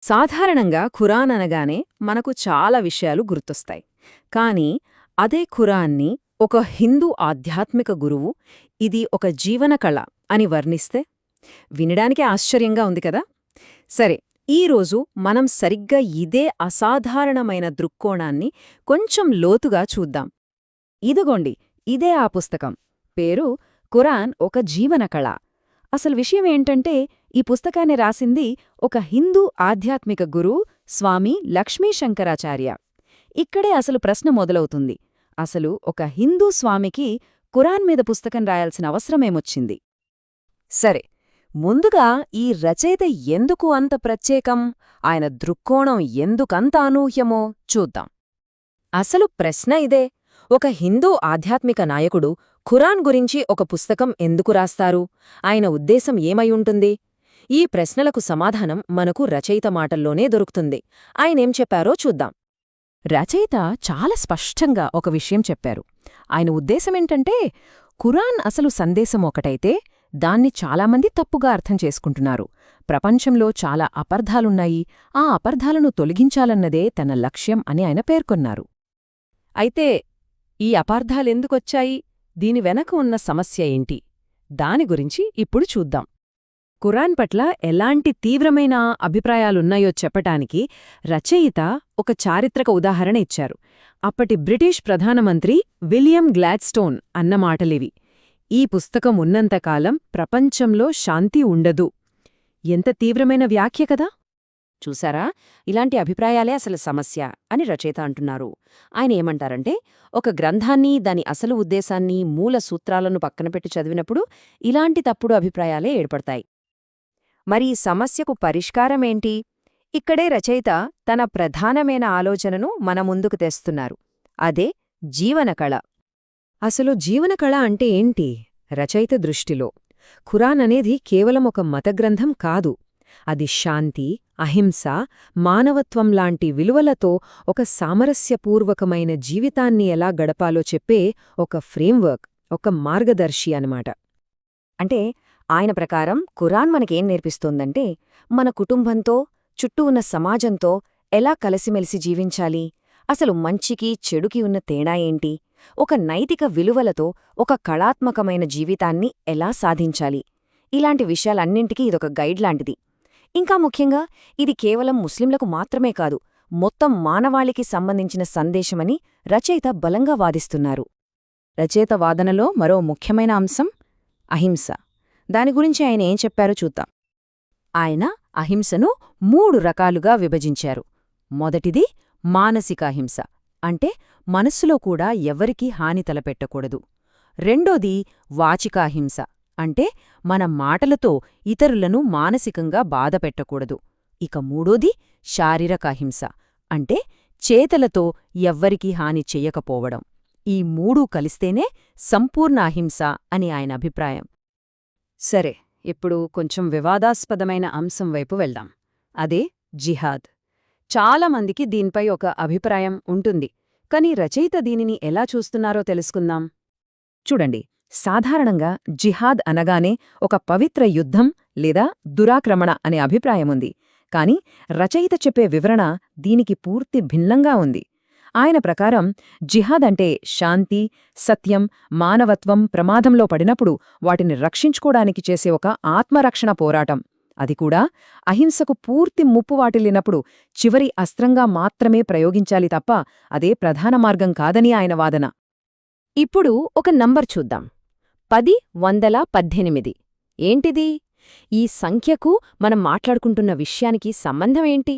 సాధారణంగా ఖురాన్ అనగానే మనకు చాలా విషయాలు గుర్తొస్తాయి. కానీ అదే ఖురాన్ని ఒక హిందూ ఆధ్యాత్మిక గురువు ఇది ఒక జీవన కళ అని వర్ణిస్తే వినడానికే ఆశ్చర్యంగా ఉంది కదా. సరే, ఈరోజు మనం సరిగ్గా ఇదే అసాధారణమైన దృక్కోణాన్ని కొంచెం లోతుగా చూద్దాం. ఇదిగోండి, ఇదే ఆ పుస్తకం. పేరు ఖురాన్ ఒక జీవన కళ. అసలు విషయమేంటంటే ఈ పుస్తకాన్ని రాసింది ఒక హిందూ ఆధ్యాత్మిక గురువు స్వామి లక్ష్మీశంకరాచార్య. ఇక్కడే అసలు ప్రశ్న మొదలవుతుంది. అసలు ఒక హిందూ స్వామికి ఖురాన్ మీద పుస్తకం రాయాల్సిన అవసరమేమొచ్చింది? సరే, ముందుగా ఈ రచయిత ఎందుకు అంత ప్రత్యేకం, ఆయన దృక్కోణం ఎందుకంత అనూహ్యమో చూద్దాం. అసలు ప్రశ్న ఇదే. ఒక హిందూ ఆధ్యాత్మిక నాయకుడు ఖురాన్ గురించి ఒక పుస్తకం ఎందుకు రాస్తారు? ఆయన ఉద్దేశం ఏమైయుంటుంది? ఈ ప్రశ్నలకు సమాధానం మనకు రచయిత మాటల్లోనే దొరుకుతుంది. ఆయనేం చెప్పారో చూద్దాం. రచయిత చాలా స్పష్టంగా ఒక విషయం చెప్పారు. ఆయన ఉద్దేశమేంటంటే, ఖురాన్ అసలు సందేశం ఒకటైతే దాన్ని చాలామంది తప్పుగా అర్థం చేసుకుంటున్నారు. ప్రపంచంలో చాలా అపర్ధాలున్నాయి, ఆ అపర్ధాలను తొలగించాలన్నదే తన లక్ష్యం అని ఆయన పేర్కొన్నారు. అయితే ఈ అపార్థాలెందుకొచ్చాయి? దీని వెనక ఉన్న సమస్య ఏంటి? దాని గురించి ఇప్పుడు చూద్దాం. ఖురాన్ పట్ల ఎలాంటి తీవ్రమైన అభిప్రాయాలున్నాయో చెప్పటానికి రచయిత ఒక చారిత్రక ఉదాహరణ ఇచ్చారు. అప్పటి బ్రిటిష్ ప్రధానమంత్రి విలియం గ్లాడ్స్టోన్ అన్న మాటలివి. ఈ పుస్తకం ఉన్నంతకాలం ప్రపంచంలో శాంతి ఉండదు. ఎంత తీవ్రమైన వ్యాఖ్య కదా. చూసారా, ఇలాంటి అభిప్రాయాలే అసలు సమస్య అని రచయిత అంటున్నారు. ఆయన ఏమంటారంటే, ఒక గ్రంథాన్ని దాని అసలు ఉద్దేశాన్ని మూల సూత్రాలను పక్కనపెట్టి చదివినప్పుడు ఇలాంటి తప్పుడు అభిప్రాయాలే ఏర్పడతాయి. మరి ఈ సమస్యకు పరిష్కారమేంటి? ఇక్కడే రచయిత తన ప్రధానమైన ఆలోచనను మన ముందుకు తెస్తున్నారు. అదే జీవనకళ. అసలు జీవనకళ అంటే ఏంటి రచయిత దృష్టిలో? ఖురాన్ అనేది కేవలం ఒక మతగ్రంథం కాదు. అది శాంతి, అహింస, మానవత్వంలాంటి విలువలతో ఒక సామరస్యపూర్వకమైన జీవితాన్ని ఎలా గడపాలో చెప్పే ఒక ఫ్రేమ్వర్క్, ఒక మార్గదర్శి అన్నమాట. అంటే ఆయన ప్రకారం ఖురాన్ మనకేం నేర్పిస్తోందంటే, మన కుటుంబంతో, చుట్టూ ఉన్న సమాజంతో ఎలా కలిసిమెలిసి జీవించాలి, అసలు మంచికి చెడుకి ఉన్న తేడా ఏంటి, ఒక నైతిక విలువలతో ఒక కళాత్మకమైన జీవితాన్ని ఎలా సాధించాలి, ఇలాంటి విషయాలన్నింటికీ ఇదొక గైడ్ లాంటిది. ఇంకా ముఖ్యంగా ఇది కేవలం ముస్లింలకు మాత్రమే కాదు, మొత్తం మానవాళికి సంబంధించిన సందేశమని రచయిత బలంగా వాదిస్తున్నారు. రచయిత వాదనలో మరో ముఖ్యమైన అంశం అహింస. దాని గురించి ఆయన ఏం చెప్పారో చూద్దాం. ఆయన అహింసను 3 రకాలుగా విభజించారు. మొదటిది మానసిక అహింస, అంటే మనస్సులో కూడా ఎవ్వరికీ హాని తలపెట్టకూడదు. రెండోది వాచికాహింస, అంటే మన మాటలతో ఇతరులను మానసికంగా బాధపెట్టకూడదు. ఇక మూడోది శారీరక అహింస, అంటే చేతలతో ఎవ్వరికీ హాని చెయ్యకపోవడం. ఈ 3 కలిస్తేనే సంపూర్ణ అహింస అని ఆయన అభిప్రాయం. సరే, ఇప్పుడు కొంచెం వివాదాస్పదమైన అంశం వైపు వెళ్దాం. అదే జిహాద్. చాలామందికి దీనిపై ఒక అభిప్రాయం ఉంటుంది, కానీ రచయిత దీనిని ఎలా చూస్తున్నారో తెలుసుకుందాం. చూడండి, సాధారణంగా జిహాద్ అనగానే ఒక పవిత్ర యుద్ధం లేదా దురాక్రమణ అనే అభిప్రాయముంది. కాని రచయిత చెప్పే వివరణ దీనికి పూర్తి భిన్నంగా ఉంది. ఆయన ప్రకారం జిహాద్ అంటే శాంతి, సత్యం, మానవత్వం ప్రమాదంలో పడినప్పుడు వాటిని రక్షించుకోడానికి చేసే ఒక ఆత్మరక్షణ పోరాటం. అది కూడా అహింసకు పూర్తి ముప్పు వాటిల్లినప్పుడు చివరి అస్త్రంగా మాత్రమే ప్రయోగించాలి తప్ప అదే ప్రధాన మార్గం కాదని ఆయన వాదన. ఇప్పుడు ఒక నంబర్ చూద్దాం. 1018. ఏంటిది? ఈ సంఖ్యకు మనం మాట్లాడుకుంటున్న విషయానికి సంబంధమేంటి?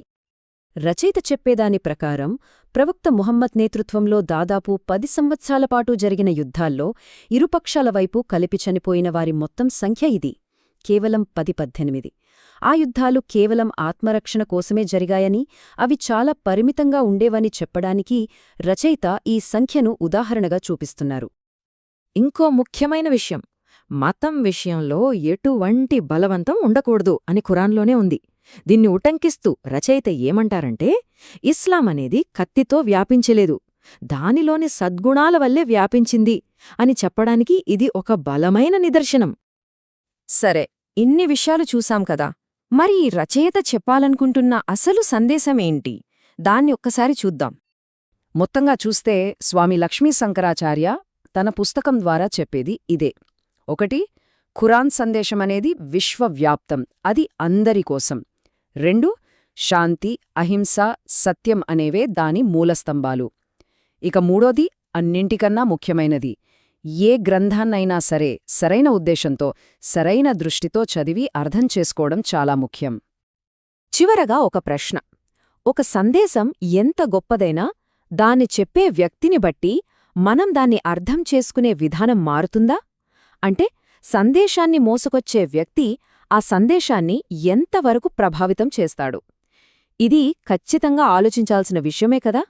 రచయిత చెప్పేదాని ప్రకారం ప్రవక్త ముహమ్మద్ నేతృత్వంలో దాదాపు 10 సంవత్సరాల పాటు జరిగిన యుద్ధాల్లో ఇరుపక్షాల వైపు కలిపి చనిపోయిన వారి మొత్తం సంఖ్య ఇది. కేవలం 10-18. ఆ యుద్ధాలు కేవలం ఆత్మరక్షణ కోసమే జరిగాయని, అవి చాలా పరిమితంగా ఉండేవని చెప్పడానికి రచయిత ఈ సంఖ్యను ఉదాహరణగా చూపిస్తున్నారు. ఇంకో ముఖ్యమైన విషయం, మతం విషయంలో ఎటువంటి బలవంతం ఉండకూడదు అని ఖురాన్లోనే ఉంది. దీన్ని ఉటంకిస్తూ రచయిత ఏమంటారంటే, ఇస్లాం అనేది కత్తితో వ్యాపించలేదు, దానిలోని సద్గుణాల వల్లే వ్యాపించింది అని చెప్పడానికి ఇది ఒక బలమైన నిదర్శనం. సరే, ఇన్ని విషయాలు చూశాం కదా, మరి ఈ రచయిత చెప్పాలనుకుంటున్న అసలు సందేశమేంటి? దాన్ని ఒక్కసారి చూద్దాం. మొత్తంగా చూస్తే స్వామి లక్ష్మీ శంకరాచార్య తన పుస్తకం ద్వారా చెప్పేది ఇదే. 1. ఖురాన్ సందేశమనేది విశ్వవ్యాప్తం, అది అందరి కోసం. 2. శాంతి, అహింస, సత్యం అనేవే దాని మూలస్తంభాలు. ఇక 3. అన్నింటికన్నా ముఖ్యమైనది, ఏ గ్రంథాన్నైనా సరే సరైన ఉద్దేశంతో, సరైన దృష్టితో చదివి అర్థం చేసుకోవడం చాలా ముఖ్యం. చివరగా ఒక ప్రశ్న. ఒక సందేశం ఎంత గొప్పదైనా దాన్ని చెప్పే వ్యక్తిని బట్టి మనం దాన్ని అర్థం చేసుకునే విధానం మారుతుందా? అంటే సందేశాన్ని మోసుకొచ్చే వ్యక్తి ఆ సందేశాన్ని ఎంతవరకు ప్రభావితం చేస్తాడు? ఇది ఖచ్చితంగా ఆలోచించాల్సిన విషయమే కదా.